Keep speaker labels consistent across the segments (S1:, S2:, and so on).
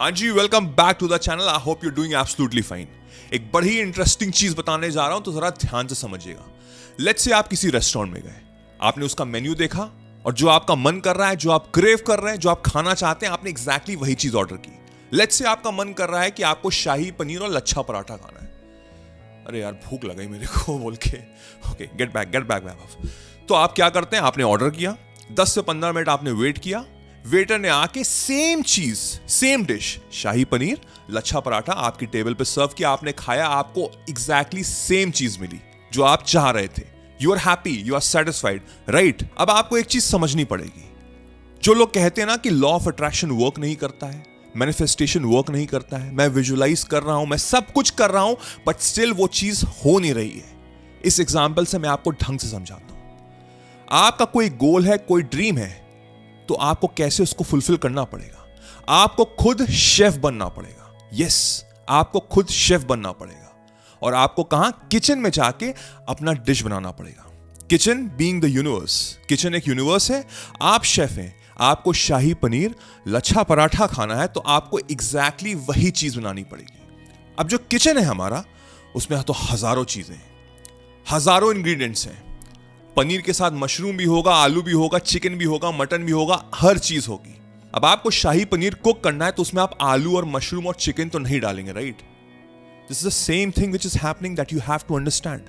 S1: हाँ जी, welcome back to the channel. I hope you doing absolutely fine. एक बड़ी इंटरेस्टिंग चीज बताने जा रहा हूं, तो जरा ध्यान से समझिएगा। लेट्स से आप किसी रेस्टोरेंट में गए, आपने उसका मेन्यू देखा और जो आपका मन कर रहा है, जो आप क्रेव कर रहे हैं, जो आप खाना चाहते हैं, आपने एग्जैक्टली वही चीज ऑर्डर की। लेट्स से आपका मन कर रहा है कि आपको शाही पनीर और लच्छा पराठा खाना है। अरे यार, भूख लग गई मेरे को बोल के ओके, गेट बैक वैभव। तो आप क्या करते हैं, आपने ऑर्डर किया, 10 से 15 मिनट आपने वेट किया, वेटर ने आके सेम चीज, सेम डिश, शाही पनीर लच्छा पराठा आपकी टेबल पे सर्व किया, आपने खाया, आपको एग्जैक्टली सेम चीज मिली जो आप चाह रहे थे। You are happy, you are satisfied, right. अब आपको एक चीज समझनी पड़ेगी। जो लोग कहते हैं ना कि लॉ ऑफ अट्रैक्शन वर्क नहीं करता है, मैनिफेस्टेशन वर्क नहीं करता है, मैं विजुअलाइज कर रहा हूं, मैं सब कुछ कर रहा हूं, बट स्टिल वो चीज हो नहीं रही है। इस एग्जाम्पल से मैं आपको ढंग से समझाता हूं। आपका कोई गोल है, कोई ड्रीम है, तो आपको कैसे उसको फुलफिल करना पड़ेगा। आपको खुद शेफ बनना पड़ेगा। यस, आपको खुद शेफ बनना पड़ेगा। और आपको कहां, किचन में जाके अपना डिश बनाना पड़ेगा। Kitchen being the universe, kitchen एक यूनिवर्स है, आप शेफ हैं। आपको शाही पनीर लच्छा पराठा खाना है, तो आपको एग्जैक्टली वही चीज बनानी पड़ेगी। अब जो किचन है हमारा, उसमें तो हजारों चीजें हैं, हजारों इंग्रेडिएंट्स हैं। पनीर के साथ मशरूम भी होगा, आलू भी होगा, चिकन भी होगा, मटन भी होगा, हर चीज होगी। अब आपको शाही पनीर कुक करना है, तो उसमें आप आलू और मशरूम और चिकन तो नहीं डालेंगे, right. This is the same thing which is happening, that you have to understand.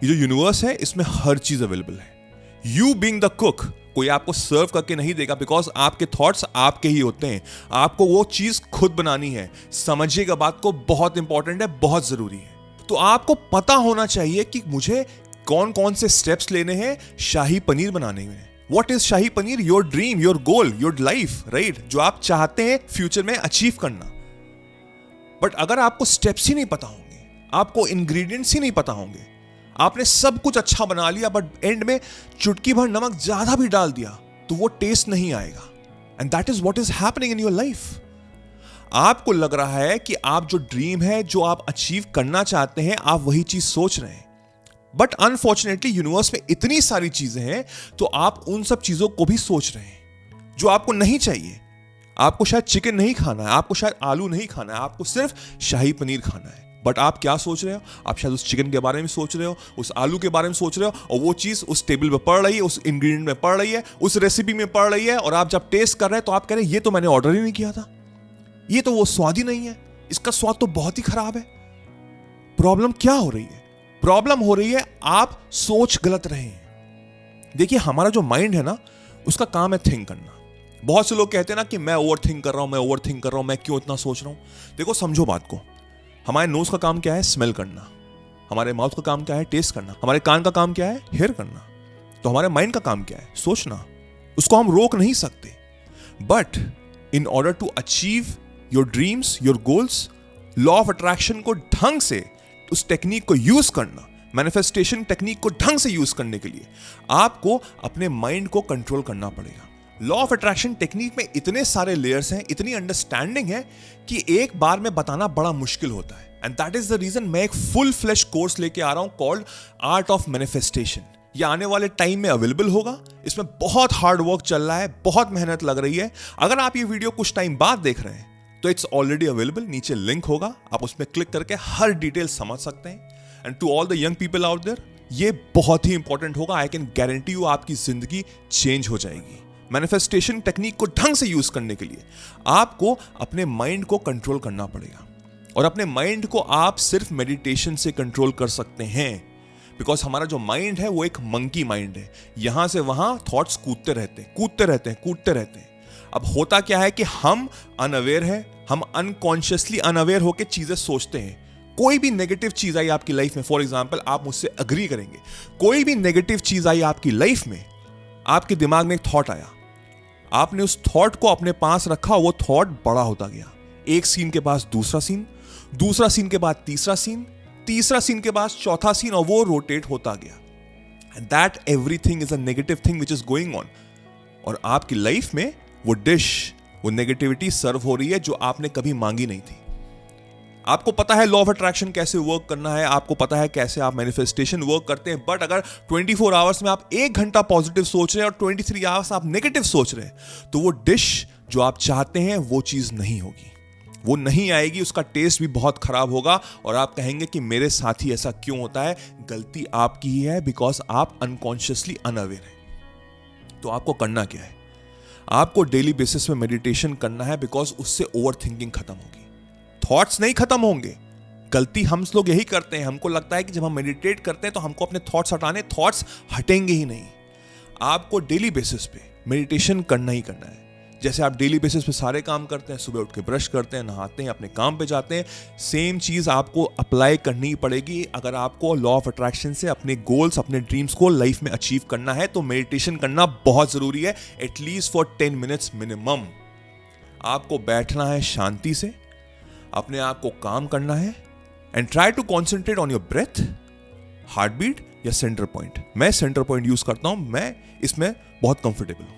S1: ये जो यूनिवर्स है, इसमें हर चीज अवेलेबल है। यू बीइंग द कुक, कोई आपको सर्व करके नहीं देगा, बिकॉज आपके थॉट्स आपके ही होते हैं। आपको वो चीज खुद बनानी है। समझिएगा बात को, बहुत इंपॉर्टेंट है, बहुत जरूरी है। तो आपको पता होना चाहिए कि मुझे कौन कौन से स्टेप्स लेने हैं शाही पनीर बनाने में। What is shahi paneer? Your dream, your goal, your life, right, जो आप चाहते हैं फ्यूचर में अचीव करना। बट अगर आपको स्टेप्स ही नहीं पता होंगे, आपको इंग्रेडिएंट्स ही नहीं पता होंगे, आपने सब कुछ अच्छा बना लिया, बट एंड में चुटकी भर नमक ज्यादा भी डाल दिया, तो वो टेस्ट नहीं आएगा। And that is what is happening in your life. आपको लग रहा है कि आप जो ड्रीम है, जो आप अचीव करना चाहते हैं, आप वही चीज सोच रहे हैं, बट अनफॉर्चुनेटली यूनिवर्स में इतनी सारी चीजें हैं, तो आप उन सब चीजों को भी सोच रहे हैं जो आपको नहीं चाहिए। आपको शायद चिकन नहीं खाना है, आपको शायद आलू नहीं खाना है, आपको सिर्फ शाही पनीर खाना है। बट आप क्या सोच रहे हो? आप शायद उस चिकन के बारे में सोच रहे हो, उस आलू के बारे में सोच रहे हो, और वो चीज उस टेबल पे पड़ रही है, उस इंग्रेडिएंट में पड़ रही है, उस रेसिपी में पड़ रही है, और आप जब टेस्ट कर रहे हैं तो आप कह रहे हैं ये तो मैंने ऑर्डर ही नहीं किया था, ये तो वो स्वाद ही नहीं है, इसका स्वाद तो बहुत ही खराब है। प्रॉब्लम क्या हो रही है? प्रॉब्लम हो रही है आप सोच गलत रहे हैं। देखिए, हमारा जो माइंड है ना, उसका काम है थिंक करना। बहुत से लोग कहते हैं ना कि मैं ओवर थिंक कर रहा हूं, मैं ओवर थिंक कर रहा हूं, मैं क्यों इतना सोच रहा हूं। देखो, समझो बात को। हमारे नोज का काम क्या है? स्मेल करना। हमारे माउथ का काम क्या है? टेस्ट करना। हमारे कान का काम क्या है? हेयर करना। तो हमारे माइंड का काम क्या है? सोचना। उसको हम रोक नहीं सकते। But in order to achieve your dreams, your goals, law of attraction को ढंग से, उस टेक्निक को यूज करना, मैनिफेस्टेशन टेक्निक को ढंग से यूज करने के लिए आपको अपने माइंड को कंट्रोल करना पड़ेगा। लॉ ऑफ अट्रैक्शन टेक्निक में इतने सारे लेयर्स हैं, इतनी अंडरस्टैंडिंग है कि एक बार में बताना बड़ा मुश्किल होता है। And that is the reason मैं एक फुल फ्लैश कोर्स लेके आ रहा हूं कॉल्ड आर्ट ऑफ मैनिफेस्टेशन। ये आने वाले टाइम में अवेलेबल होगा। इसमें बहुत हार्ड वर्क चल रहा है, बहुत मेहनत लग रही है। अगर आप ये वीडियो कुछ टाइम बाद देख रहे हैं तो इट्स ऑलरेडी अवेलेबल, नीचे लिंक होगा, आप उसमें क्लिक करके हर डिटेल समझ सकते हैं। And to all the young people out there, ये बहुत ही इंपॉर्टेंट होगा। आई कैन गारंटी यू, आपकी जिंदगी चेंज हो जाएगी। मैनिफेस्टेशन टेक्निक को ढंग से यूज करने के लिए आपको अपने माइंड को कंट्रोल करना पड़ेगा, और अपने माइंड को आप सिर्फ मेडिटेशन से कंट्रोल कर सकते हैं। बिकॉज हमारा जो माइंड है वो एक मंकी माइंड है, यहां से वहां थॉट्स कूदते रहते हैं। अब होता क्या है कि हम अनअवेयर है, हम अनकॉन्शियसली अनअवेयर होकर चीजें सोचते हैं। कोई भी नेगेटिव चीज आई आपकी लाइफ में, फॉर एग्जांपल, आप मुझसे अग्री करेंगे, कोई भी नेगेटिव चीज आई आपकी लाइफ में, आपके दिमाग में एक थॉट आया, आपने उस थॉट को अपने पास रखा, वो थॉट बड़ा होता गया। एक सीन के बाद दूसरा सीन, दूसरा सीन के बाद तीसरा सीन, तीसरा सीन के बाद चौथा सीन, और वो रोटेट होता गया। And that everything is a negative thing which is going on. और आपकी लाइफ में वो डिश, वो नेगेटिविटी सर्व हो रही है जो आपने कभी मांगी नहीं थी। आपको पता है लॉ ऑफ अट्रैक्शन कैसे वर्क करना है, आपको पता है कैसे आप मैनिफेस्टेशन वर्क करते हैं, बट अगर 24 आवर्स में आप 1 घंटा पॉजिटिव सोच रहे हैं और 23 आवर्स आप नेगेटिव सोच रहे हैं, तो वो डिश जो आप चाहते हैं वो चीज नहीं होगी। वो नहीं आएगी, उसका टेस्ट भी बहुत खराब होगा और आप कहेंगे कि मेरे साथ ही ऐसा क्यों होता है। गलती आपकी ही है, बिकॉज आप अनकॉन्शियसली अनअवेयर हैं। तो आपको करना क्या है? आपको डेली बेसिस में मेडिटेशन करना है, बिकॉज उससे ओवर थिंकिंग खत्म होगी, थॉट्स नहीं खत्म होंगे। गलती हम लोग यही करते हैं, हमको लगता है कि जब हम मेडिटेट करते हैं तो हमको अपने थॉट्स हटाने, थॉट्स हटेंगे ही नहीं। आपको डेली बेसिस पे मेडिटेशन करना ही करना है। जैसे आप डेली बेसिस पे सारे काम करते हैं, सुबह उठ के ब्रश करते हैं, नहाते हैं, अपने काम पे जाते हैं, सेम चीज आपको अप्लाई करनी पड़ेगी। अगर आपको लॉ ऑफ अट्रैक्शन से अपने गोल्स, अपने ड्रीम्स को लाइफ में अचीव करना है तो मेडिटेशन करना बहुत जरूरी है, एटलीस्ट फॉर 10 मिनट्स मिनिमम। आपको बैठना है शांति से, अपने आप को काम करना है and try to concentrate on your breath, heart beat या सेंटर पॉइंट। मैं सेंटर पॉइंट यूज करता हूं, मैं इसमें बहुत कंफर्टेबल हूं।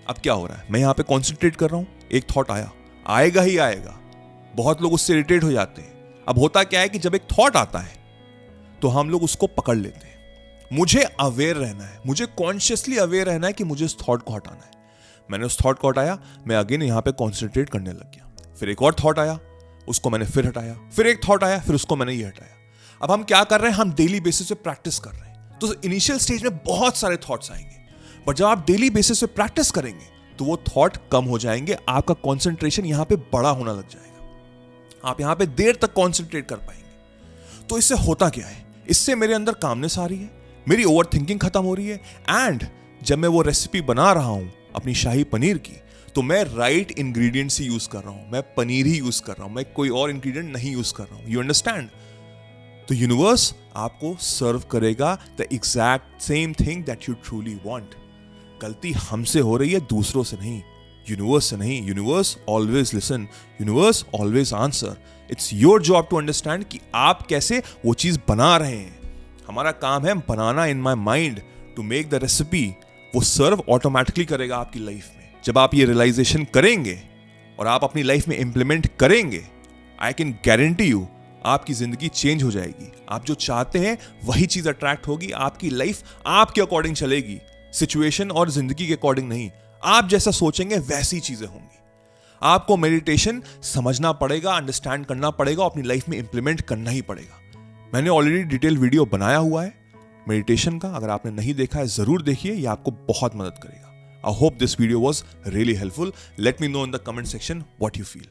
S1: अब क्या हो रहा है, मैं यहां पे कॉन्सेंट्रेट कर रहा हूं, एक थॉट आएगा ही आएगा। बहुत लोग उससे इरिटेट हो जाते हैं। अब होता क्या है कि जब एक थॉट आता है तो हम लोग उसको पकड़ लेते हैं। मुझे अवेयर रहना है, मुझे कॉन्शियसली अवेयर रहना है कि मुझे उस थॉट को हटाना है। मैंने उस थॉट को हटाया, मैं अगेन यहां पे कॉन्सेंट्रेट करने लग गया। फिर एक और थॉट आया, उसको मैंने फिर हटाया, फिर एक थॉट आया, फिर उसको मैंने ये हटाया। अब हम क्या कर रहे हैं, हम डेली बेसिस पे प्रैक्टिस कर रहे हैं। तो इनिशियल स्टेज में बहुत सारे थॉट्स आएंगे, बट जब आप डेली बेसिस पे प्रैक्टिस करेंगे तो वो थॉट कम हो जाएंगे, आपका कंसंट्रेशन यहां पे बड़ा होना लग जाएगा, आप यहां पे देर तक कंसंट्रेट कर पाएंगे। तो इससे होता क्या है, इससे मेरे अंदर कामनेस आ रही है, मेरी ओवर थिंकिंग खत्म हो रही है। एंड जब मैं वो रेसिपी बना रहा हूं अपनी शाही पनीर की, तो मैं राइट इंग्रेडिएंट्स ही यूज कर रहा हूं, मैं पनीर ही यूज कर रहा हूं, मैं कोई और इंग्रेडिएंट नहीं यूज कर रहा हूं। You understand? तो यूनिवर्स आपको सर्व करेगा the exact same thing that you truly want. गलती हमसे हो रही है, दूसरों से नहीं, यूनिवर्स से नहीं। Universe always listen, universe always answer. It's your job to understand कि आप कैसे वो चीज बना रहे हैं। हमारा काम है बनाना in my mind to make the recipe. वो सर्व ऑटोमेटिकली करेगा आपकी लाइफ में। जब आप ये रियलाइजेशन करेंगे और आप अपनी लाइफ में इंप्लीमेंट करेंगे, आई कैन गारंटी यू आपकी जिंदगी चेंज हो जाएगी। आप जो चाहते हैं वही चीज अट्रैक्ट होगी, आपकी लाइफ आपके अकॉर्डिंग चलेगी, सिचुएशन और जिंदगी के अकॉर्डिंग नहीं। आप जैसा सोचेंगे वैसी चीजें होंगी। आपको मेडिटेशन समझना पड़ेगा, अंडरस्टैंड करना पड़ेगा, अपनी लाइफ में इंप्लीमेंट करना ही पड़ेगा। मैंने ऑलरेडी डिटेल वीडियो बनाया हुआ है मेडिटेशन का, अगर आपने नहीं देखा है जरूर देखिए, ये आपको बहुत मदद करेगा। I hope this video was really helpful. Let me know in the comment section what you feel.